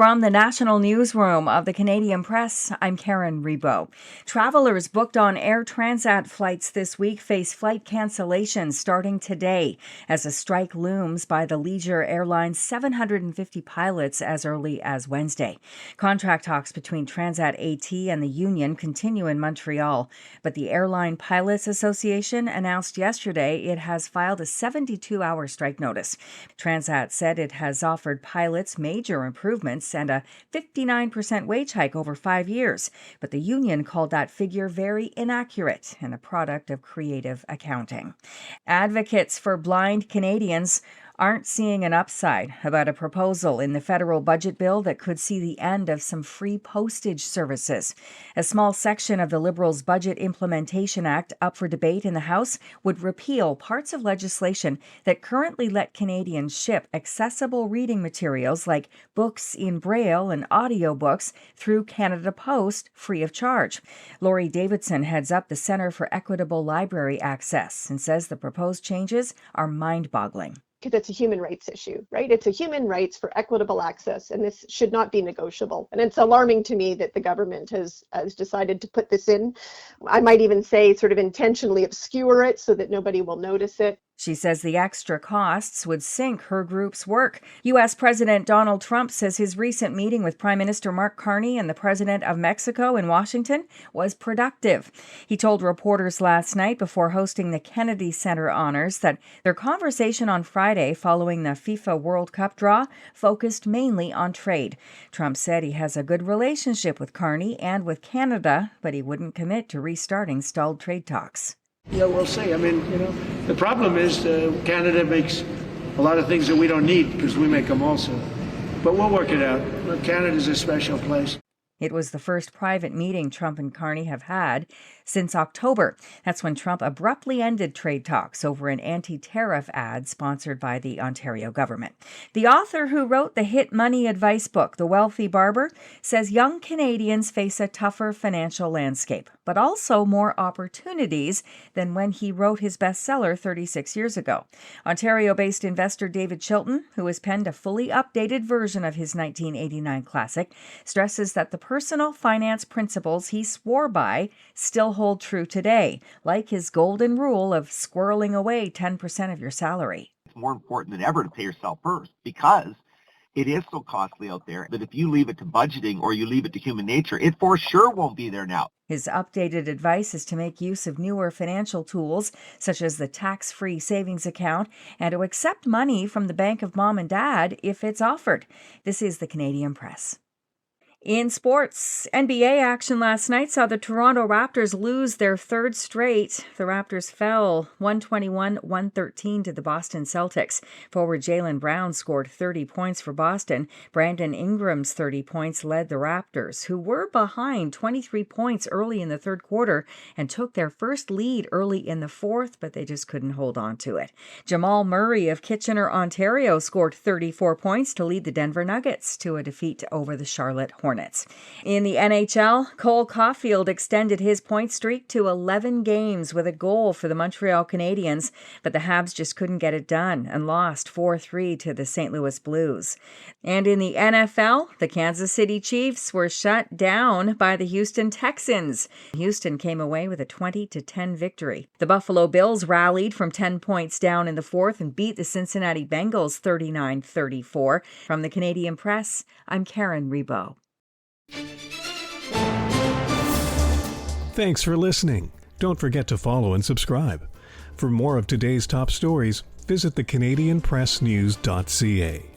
From the National Newsroom of the Canadian Press, I'm Karen Rebo. Travelers booked on Air Transat flights this week face flight cancellations starting today as a strike looms by the Leisure Airlines' 750 pilots as early as Wednesday. Contract talks between Transat AT and the union continue in Montreal, but the Airline Pilots Association announced yesterday it has filed a 72-hour strike notice. Transat said it has offered pilots major improvements and a 59% wage hike over 5 years, but the union called that figure very inaccurate and a product of creative accounting. Advocates for blind Canadians aren't seeing an upside about a proposal in the federal budget bill that could see the end of some free postage services. A small section of the Liberals' Budget Implementation Act up for debate in the House would repeal parts of legislation that currently let Canadians ship accessible reading materials like books in Braille and audiobooks through Canada Post free of charge. Laurie Davidson heads up the Centre for Equitable Library Access and says the proposed changes are mind-boggling. Because it's a human rights issue, right? It's a human rights for equitable access, and this should not be negotiable. And it's alarming to me that the government has decided to put this in. I might even say sort of intentionally obscure it so that nobody will notice it. She says the extra costs would sink her group's work. U.S. President Donald Trump says his recent meeting with Prime Minister Mark Carney and the President of Mexico in Washington was productive. He told reporters last night before hosting the Kennedy Center honors that their conversation on Friday following the FIFA World Cup draw focused mainly on trade. Trump said he has a good relationship with Carney and with Canada, but he wouldn't commit to restarting stalled trade talks. Yeah, we'll see. I mean, the problem is Canada makes a lot of things that we don't need because we make them also. But we'll work it out. Canada's a special place. It was the first private meeting Trump and Carney have had since October. That's when Trump abruptly ended trade talks over an anti-tariff ad sponsored by the Ontario government. The author who wrote the hit money advice book, The Wealthy Barber, says young Canadians face a tougher financial landscape, but also more opportunities than when he wrote his bestseller 36 years ago. Ontario-based investor David Chilton, who has penned a fully updated version of his 1989 classic, stresses that the personal finance principles he swore by still hold true today, like his golden rule of squirreling away 10% of your salary. It's more important than ever to pay yourself first because it is so costly out there that if you leave it to budgeting or you leave it to human nature, it for sure won't be there now. His updated advice is to make use of newer financial tools, such as the tax-free savings account, and to accept money from the bank of mom and dad if it's offered. This is the Canadian Press. In sports, NBA action last night saw the Toronto Raptors lose their third straight. The Raptors fell 121-113 to the Boston Celtics. Forward Jaylen Brown scored 30 points for Boston. Brandon Ingram's 30 points led the Raptors, who were behind 23 points early in the third quarter and took their first lead early in the fourth, but they just couldn't hold on to it. Jamal Murray of Kitchener, Ontario, scored 34 points to lead the Denver Nuggets to a defeat over the Charlotte Hornets. In the NHL, Cole Caulfield extended his point streak to 11 games with a goal for the Montreal Canadiens, but the Habs just couldn't get it done and lost 4-3 to the St. Louis Blues. And in the NFL, the Kansas City Chiefs were shut down by the Houston Texans. Houston came away with a 20-10 victory. The Buffalo Bills rallied from 10 points down in the fourth and beat the Cincinnati Bengals 39-34. From the Canadian Press, I'm Karen Rebo. Thanks for listening. Don't forget to follow and subscribe. For more of today's top stories, visit thecanadianpressnews.ca.